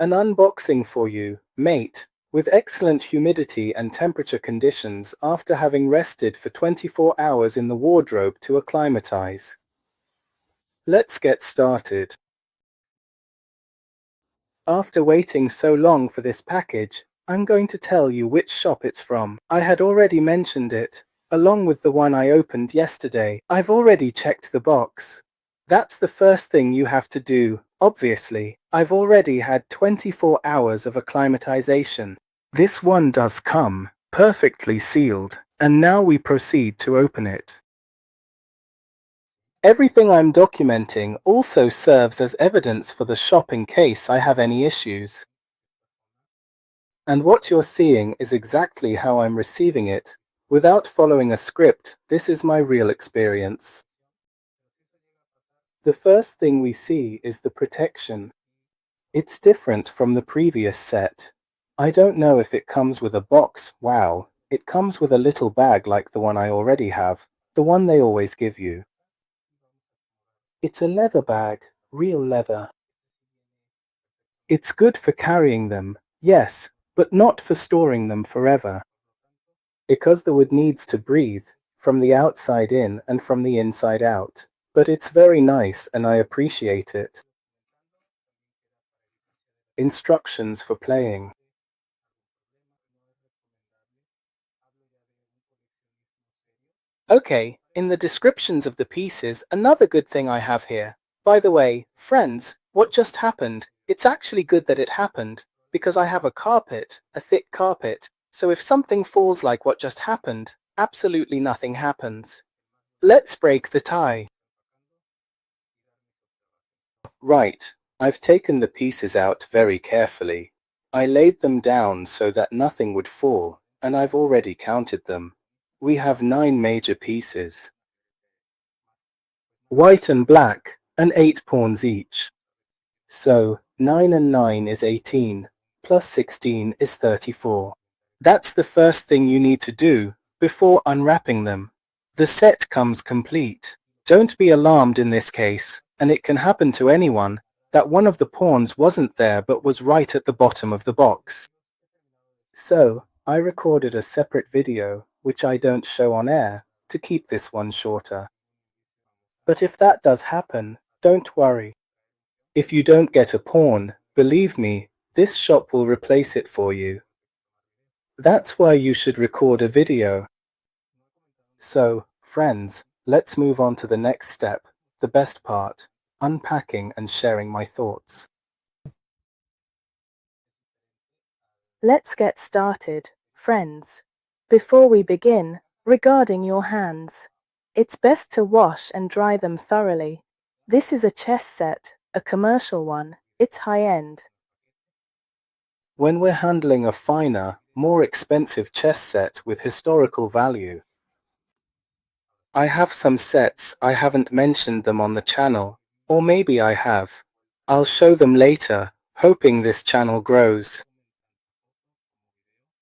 An unboxing for you, mate, with excellent humidity and temperature conditions after having rested for 24 hours in the wardrobe to acclimatize. Let's get started. After waiting so long for this package, I'm going to tell you which shop it's from. I had already mentioned it, along with the one I opened yesterday. I've already checked the box. That's the first thing you have to do, obviously. I've already had 24 hours of acclimatization. This one does come, perfectly sealed, and now we proceed to open it. Everything I'm documenting also serves as evidence for the shop in case I have any issues. And what you're seeing is exactly how I'm receiving it. Without following a script, this is my real experience. The first thing we see is the protection. It's different from the previous set. I don't know if it comes with a box. Wow, it comes with a little bag like the one I already have, the one they always give you. It's a leather bag, real leather. It's good for carrying them, yes, but not for storing them forever. Because the wood needs to breathe, from the outside in and from the inside out. But it's very nice and I appreciate it. Instructions for playing. Okay, in the descriptions of the pieces, another good thing I have here. By the way, friends, what just happened? It's actually good that it happened, because I have a carpet, a thick carpet, so if something falls like what just happened, absolutely nothing happens. Let's break the tie. Right, I've taken the pieces out very carefully. I laid them down so that nothing would fall, and I've already counted them. We have 9 major pieces. White and black, and 8 pawns each. So, 9 and 9 is 18, plus 16 is 34. That's the first thing you need to do before unwrapping them. The set comes complete. Don't be alarmed in this case, and it can happen to anyone, that one of the pawns wasn't there but was right at the bottom of the box. So, I recorded a separate video, which I don't show on air, to keep this one shorter. But if that does happen, don't worry. If you don't get a pawn, believe me, this shop will replace it for you. That's why you should record a video. So, friends, let's move on to the next step, the best part, unpacking and sharing my thoughts. Let's get started, friends. Before we begin, regarding your hands, it's best to wash and dry them thoroughly. This is a chess set, a commercial one. It's high-end. When we're handling a finer, more expensive chess set with historical value, I have some sets, I haven't mentioned them on the channel, or maybe I have. I'll show them later, hoping this channel grows.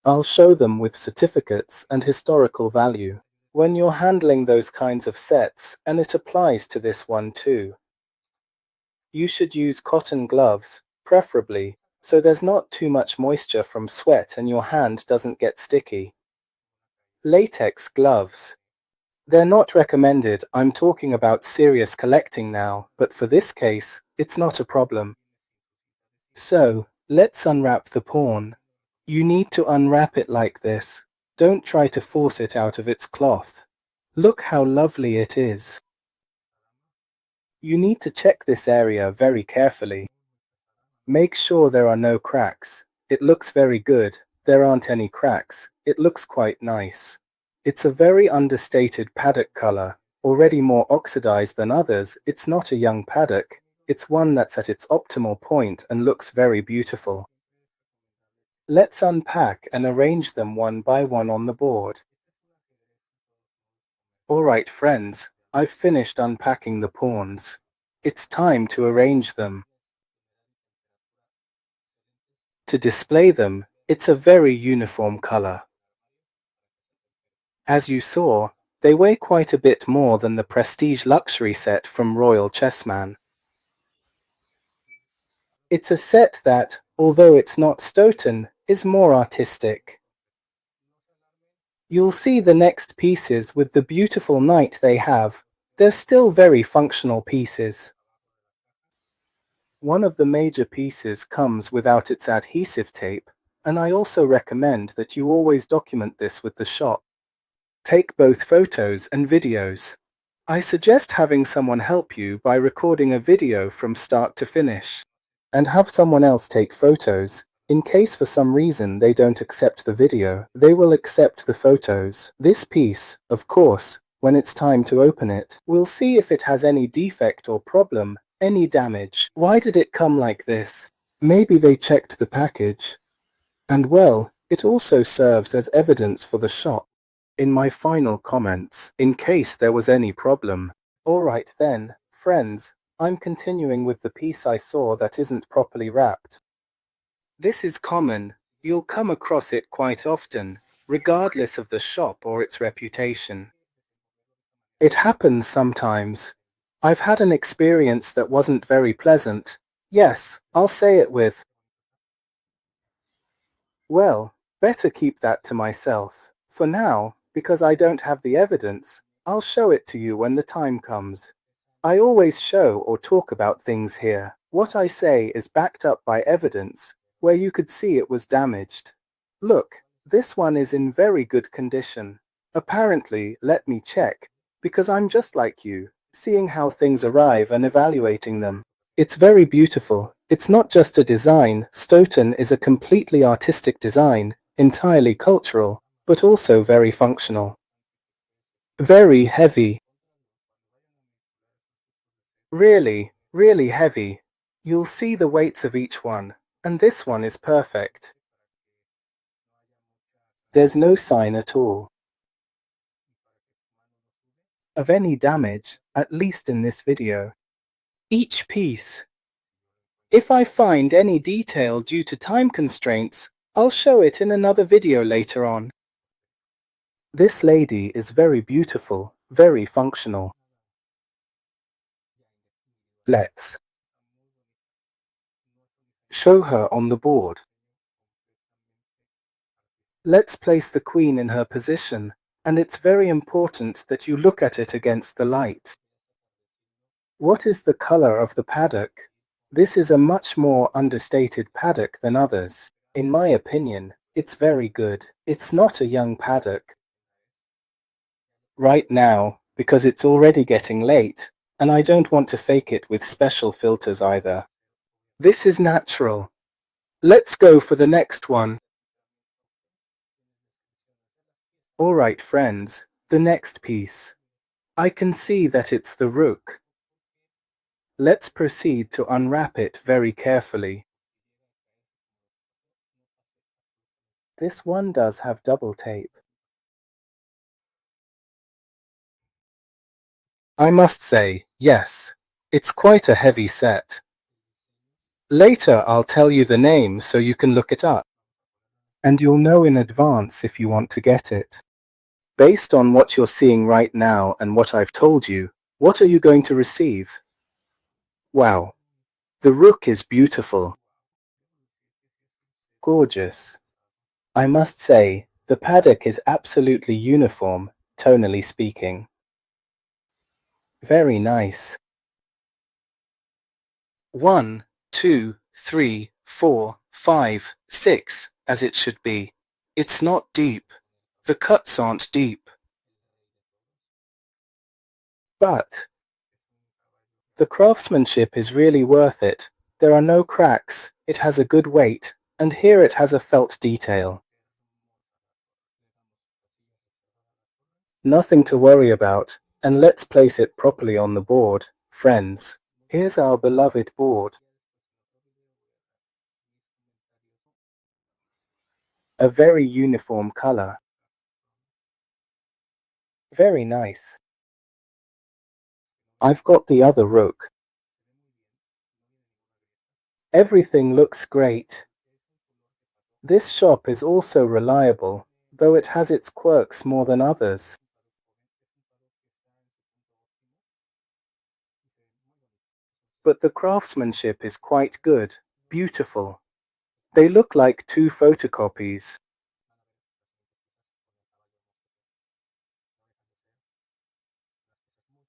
I'll show them with certificates and historical value. When you're handling those kinds of sets, and it applies to this one too, you should use cotton gloves, preferably, so there's not too much moisture from sweat and your hand doesn't get sticky. Latex gloves. They're not recommended, I'm talking about serious collecting now, but for this case, it's not a problem. So, let's unwrap the pawn. You need to unwrap it like this. Don't try to force it out of its cloth. Look how lovely it is. You need to check this area very carefully. Make sure there are no cracks. It looks very good. There aren't any cracks. It looks quite nice. It's a very understated paddock color. Already more oxidized than others, it's not a young paddock. It's one that's at its optimal point and looks very beautiful. Let's unpack and arrange them one by one on the board. Alright friends, I've finished unpacking the pawns. It's time to arrange them. To display them, it's a very uniform color. As you saw, they weigh quite a bit more than the prestige luxury set from Royal Chessman. It's a set that, although it's not Staunton, is more artistic. You'll see the next pieces with the beautiful night they have. They're still very functional pieces. One of the major pieces comes without its adhesive tape, and I also recommend that you always document this with the shop. Take both photos and videos. I suggest having someone help you by recording a video from start to finish, and have someone else take photos. In case for some reason they don't accept the video, they will accept the photos. This piece, of course, when it's time to open it, we'll see if it has any defect or problem, any damage. Why did it come like this? Maybe they checked the package. And well, it also serves as evidence for the shop. In my final comments, in case there was any problem. Alright then, friends, I'm continuing with the piece I saw that isn't properly wrapped. This is common. You'll come across it quite often, regardless of the shop or its reputation. It happens sometimes. I've had an experience that wasn't very pleasant. Yes, I'll say it with. Well, better keep that to myself. For now, because I don't have the evidence, I'll show it to you when the time comes. I always show or talk about things here. What I say is backed up by evidence, where you could see it was damaged. Look, this one is in very good condition. Apparently, let me check, because I'm just like you, seeing how things arrive and evaluating them. It's very beautiful. It's not just a design. Staunton is a completely artistic design, entirely cultural, but also very functional. Very heavy. Really, really heavy. You'll see the weights of each one, and this one is perfect. There's no sign at all of any damage, at least in this video. Each piece. If I find any detail due to time constraints, I'll show it in another video later on. This lady is very beautiful, very functional. Let's show her on the board. Let's place the queen in her position, and it's very important that you look at it against the light. What is the color of the paddock? This is a much more understated paddock than others. In my opinion, it's very good. It's not a young paddock. Right now, because it's already getting late, and I don't want to fake it with special filters either. This is natural. Let's go for the next one. Alright friends, the next piece. I can see that it's the rook. Let's proceed to unwrap it very carefully. This one does have double tape. I must say, yes, it's quite a heavy set. Later I'll tell you the name so you can look it up. And you'll know in advance if you want to get it. Based on what you're seeing right now and what I've told you, what are you going to receive? Wow, the rook is beautiful. Gorgeous. I must say, the paddock is absolutely uniform, tonally speaking. Very nice. 1, 2, 3, 4, 5, 6, as it should be. It's not deep. The cuts aren't deep. But the craftsmanship is really worth it. There are no cracks, it has a good weight, and here it has a felt detail. Nothing to worry about, and let's place it properly on the board, friends. Here's our beloved board. A very uniform color. Very nice. I've got the other rook. Everything looks great. This shop is also reliable, though it has its quirks more than others. But the craftsmanship is quite good, beautiful. They look like two photocopies.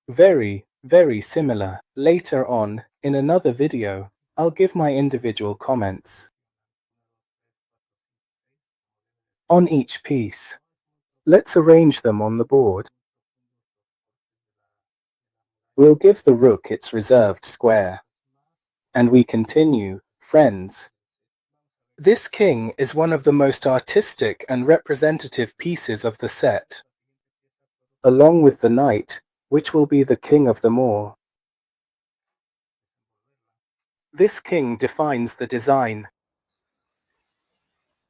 Very, very similar. Later on, in another video, I'll give my individual comments on each piece. Let's arrange them on the board. We'll give the rook its reserved square. And we continue, friends. This king is one of the most artistic and representative pieces of the set, along with the knight, which will be the king of them all. This king defines the design,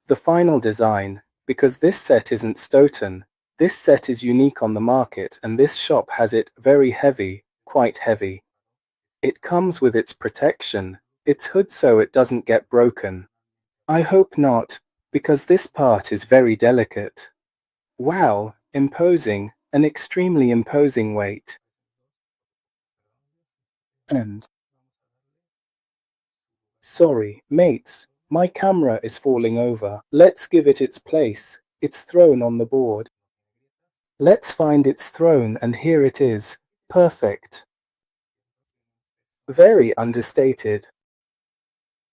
the final design, because this set isn't Staunton. This set is unique on the market and this shop has it very heavy, quite heavy. It comes with its protection, its hood so it doesn't get broken. I hope not, because this part is very delicate. Wow, imposing, an extremely imposing weight. And sorry, mates, my camera is falling over. Let's give it its place, its throne on the board. Let's find its throne and here it is. Perfect. Very understated.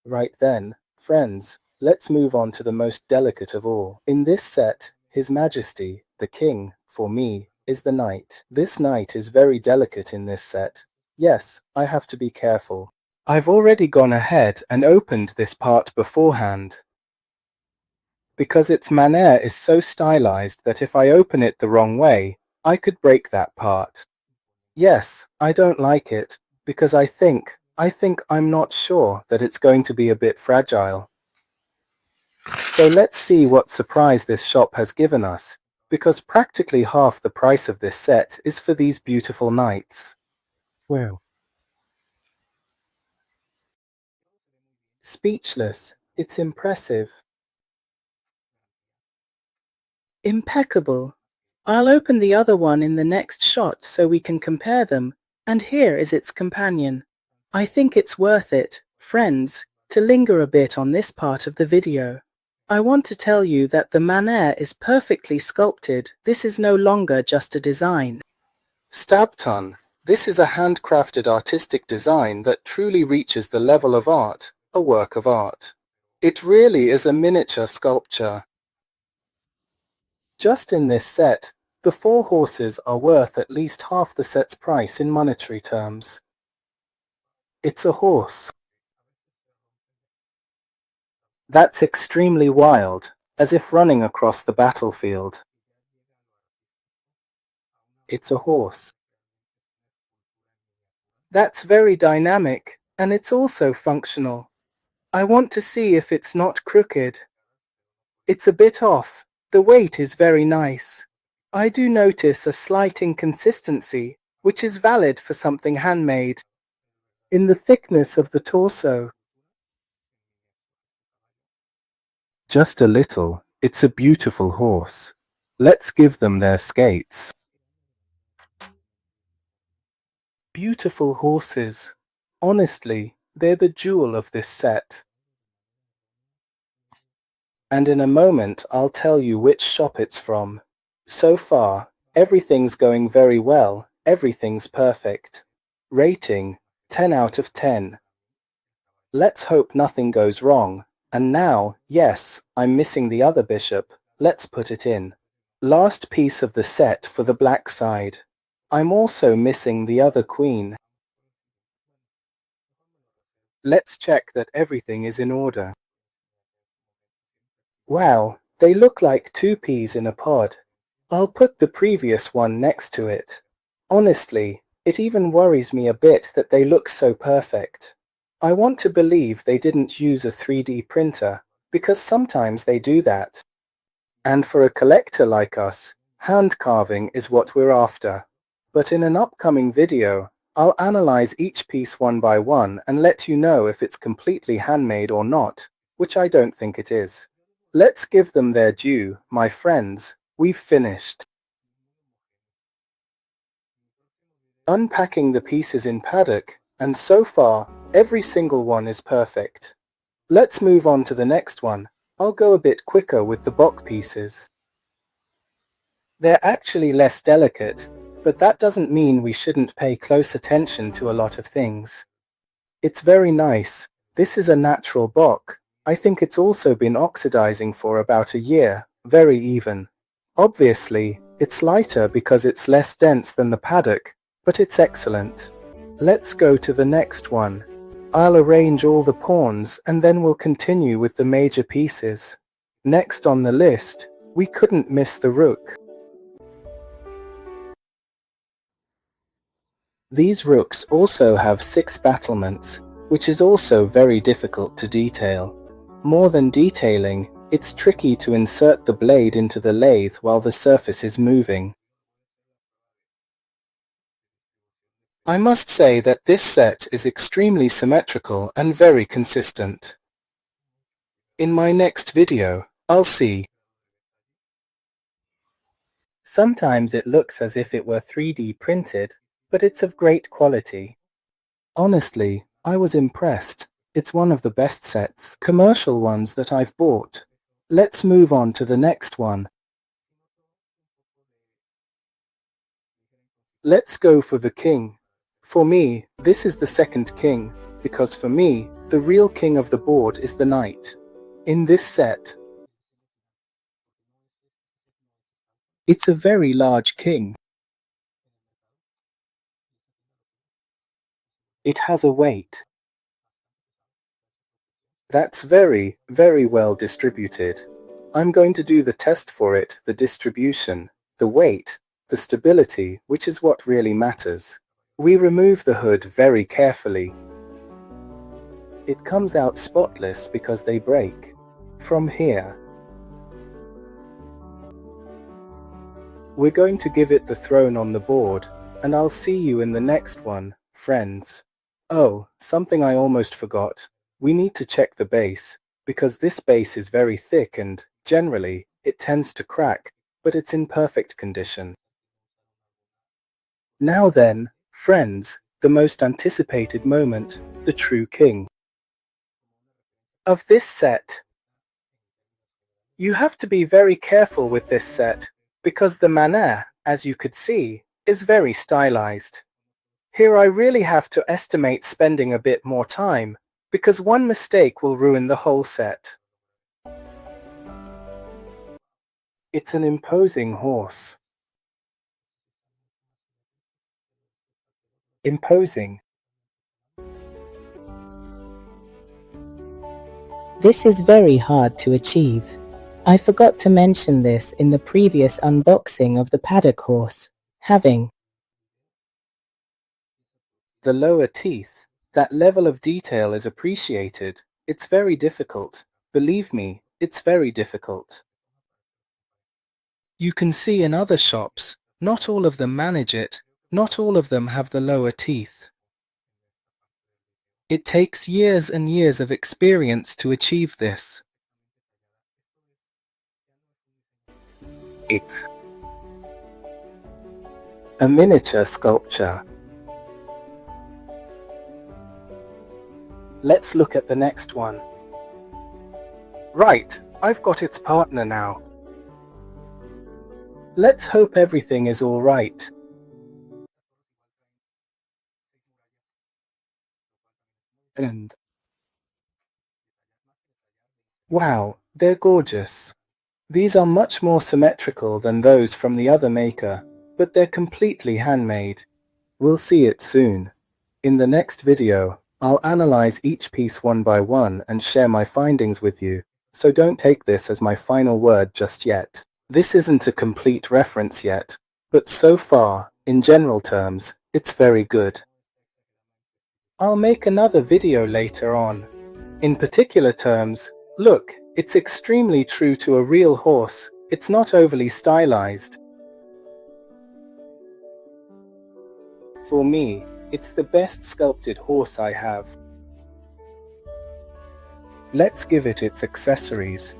Right then, friends, let's move on to the most delicate of all. In this set, His Majesty, the King, for me, is the knight. This knight is very delicate in this set. Yes, I have to be careful. I've already gone ahead and opened this part beforehand, because its manner is so stylized that if I open it the wrong way, I could break that part. Yes, I don't like it, because I think I'm not sure that it's going to be a bit fragile. So let's see what surprise this shop has given us, because practically half the price of this set is for these beautiful knights. Wow. Speechless, it's impressive. Impeccable. I'll open the other one in the next shot so we can compare them, and here is its companion. I think it's worth it, friends, to linger a bit on this part of the video. I want to tell you that the manner is perfectly sculpted. This is no longer just a design. Staunton. This is a handcrafted artistic design that truly reaches the level of art, a work of art. It really is a miniature sculpture. Just in this set, the 4 horses are worth at least half the set's price in monetary terms. It's a horse. That's extremely wild, as if running across the battlefield. It's a horse. That's very dynamic, and it's also functional. I want to see if it's not crooked. It's a bit off. The weight is very nice. I do notice a slight inconsistency, which is valid for something handmade, in the thickness of the torso. Just a little. It's a beautiful horse. Let's give them their skates. Beautiful horses. Honestly, they're the jewel of this set. And in a moment I'll tell you which shop it's from. So far, everything's going very well. Everything's perfect. Rating, 10 out of 10. Let's hope nothing goes wrong. And now, yes, I'm missing the other bishop. Let's put it in. Last piece of the set for the black side. I'm also missing the other queen. Let's check that everything is in order. Wow, they look like 2 peas in a pod. I'll put the previous one next to it. Honestly, it even worries me a bit that they look so perfect. I want to believe they didn't use a 3D printer, because sometimes they do that. And for a collector like us, hand carving is what we're after. But in an upcoming video, I'll analyze each piece one by one and let you know if it's completely handmade or not, which I don't think it is. Let's give them their due, my friends. We've finished unpacking the pieces in paddock, and so far, every single one is perfect. Let's move on to the next one. I'll go a bit quicker with the Bok pieces. They're actually less delicate, but that doesn't mean we shouldn't pay close attention to a lot of things. It's very nice. This is a natural Bok. I think it's also been oxidizing for about a year, very even. Obviously, it's lighter because it's less dense than the paddock, but it's excellent. Let's go to the next one. I'll arrange all the pawns and then we'll continue with the major pieces. Next on the list, we couldn't miss the rook. These rooks also have 6 battlements, which is also very difficult to detail. More than detailing, it's tricky to insert the blade into the lathe while the surface is moving. I must say that this set is extremely symmetrical and very consistent. In my next video, I'll see. Sometimes it looks as if it were 3D printed, but it's of great quality. Honestly, I was impressed. It's one of the best sets, commercial ones that I've bought. Let's move on to the next one. Let's go for the king. For me, this is the second king, because for me, the real king of the board is the knight. In this set, it's a very large king. It has a weight. That's very, very well distributed. I'm going to do the test for it, the distribution, the weight, the stability, which is what really matters. We remove the hood very carefully. It comes out spotless because they break. From here, we're going to give it the throne on the board, and I'll see you in the next one, friends. Oh, something I almost forgot. We need to check the base, because this base is very thick and, generally, it tends to crack, but it's in perfect condition. Now then, friends, the most anticipated moment, the true king of this set. You have to be very careful with this set, because the manner, as you could see, is very stylized. Here I really have to estimate spending a bit more time, because one mistake will ruin the whole set. It's an imposing horse. Imposing. This is very hard to achieve. I forgot to mention this in the previous unboxing of the paddock horse. Having The lower teeth, that level of detail is appreciated. It's very difficult. Believe me, it's very difficult. You can see in other shops, not all of them manage it, not all of them have the lower teeth. It takes years and years of experience to achieve this. A miniature sculpture. Let's look at the next one. Right, I've got its partner now. Let's hope everything is all right. And wow, they're gorgeous. These are much more symmetrical than those from the other maker, but they're completely handmade. We'll see it soon. In the next video, I'll analyze each piece one by one and share my findings with you, so don't take this as my final word just yet. This isn't a complete reference yet, but so far, in general terms, it's very good. I'll make another video later on. In particular terms, look, it's extremely true to a real horse. It's not overly stylized. For me, it's the best sculpted horse I have. Let's give it its accessories.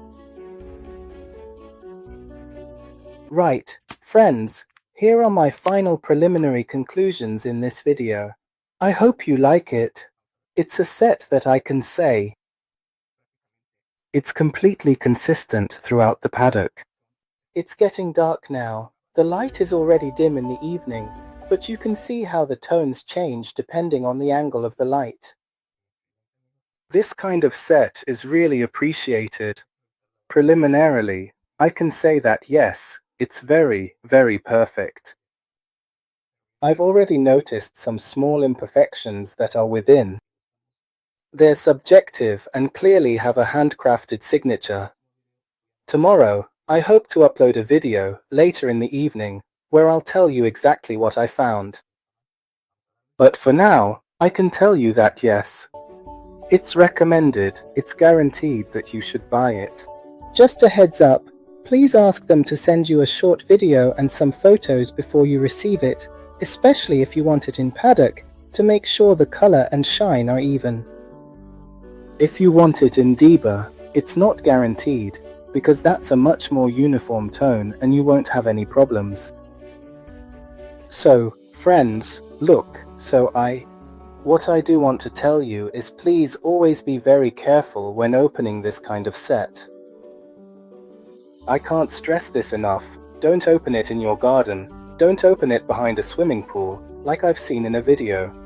Right, friends, here are my final preliminary conclusions in this video. I hope you like it. It's a set that I can say It's completely consistent throughout the paddock. It's getting dark now. The light is already dim in the evening, but you can see how the tones change depending on the angle of the light. This kind of set is really appreciated. Preliminarily, I can say that yes, it's very, very perfect. I've already noticed some small imperfections that are within. They're subjective and clearly have a handcrafted signature. Tomorrow, I hope to upload a video later in the evening where I'll tell you exactly what I found. But for now, I can tell you that yes, it's recommended, it's guaranteed that you should buy it. Just a heads up, please ask them to send you a short video and some photos before you receive it, especially if you want it in paddock, to make sure the color and shine are even. If you want it in Deba, it's not guaranteed, because that's a much more uniform tone and you won't have any problems. So, friends, look, what I do want to tell you is please always be very careful when opening this kind of set. I can't stress this enough. Don't open it in your garden. Don't open it behind a swimming pool, like I've seen in a video.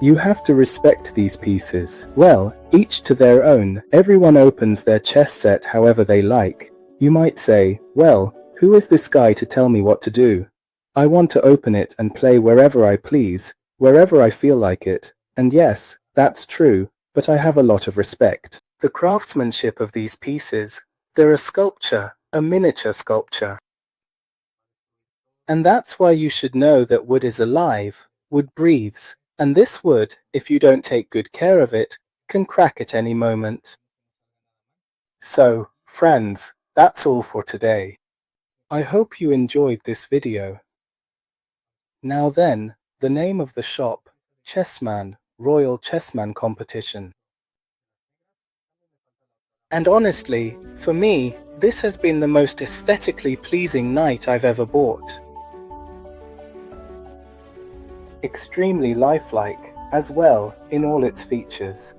You have to respect these pieces. Well, each to their own. Everyone opens their chess set however they like. You might say, well, who is this guy to tell me what to do? I want to open it and play wherever I please, wherever I feel like it. And yes, that's true, but I have a lot of respect. The craftsmanship of these pieces, they're a sculpture, a miniature sculpture. And that's why you should know that wood is alive, wood breathes, and this wood, if you don't take good care of it, can crack at any moment. So, friends, that's all for today. I hope you enjoyed this video. Now then, the name of the shop, Chessman, Royal Chessman Competition. And honestly, for me, this has been the most aesthetically pleasing knight I've ever bought. Extremely lifelike, as well, in all its features.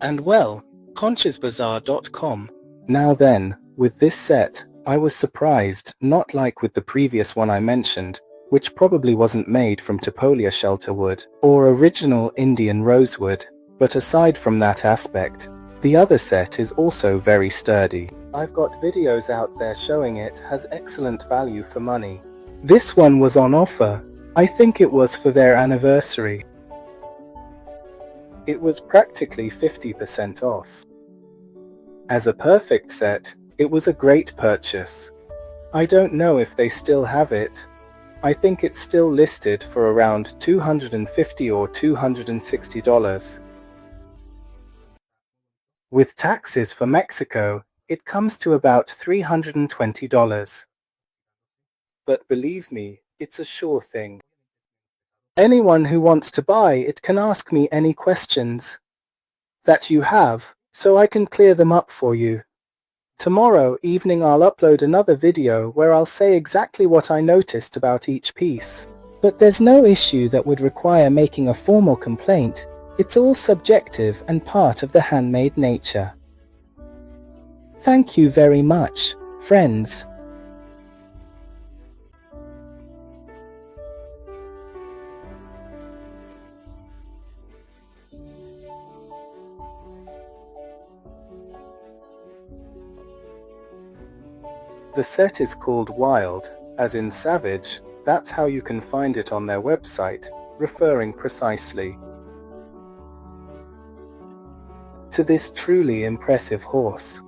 And well, consciousbazaar.com. Now then, with this set, I was surprised, not like with the previous one I mentioned, which probably wasn't made from Topolia shelter wood or original Indian rosewood, but aside from that aspect, the other set is also very sturdy. I've got videos out there showing it has excellent value for money. This one was on offer. I think it was for their anniversary. It was practically 50% off. As a perfect set, it was a great purchase. I don't know if they still have it. I think it's still listed for around $250 or $260. With taxes for Mexico, it comes to about $320. But believe me, it's a sure thing. Anyone who wants to buy it can ask me any questions that you have, so I can clear them up for you. Tomorrow evening I'll upload another video where I'll say exactly what I noticed about each piece. But there's no issue that would require making a formal complaint. It's all subjective and part of the handmade nature. Thank you very much, friends. The set is called Wild, as in savage. That's how you can find it on their website, referring precisely to this truly impressive horse.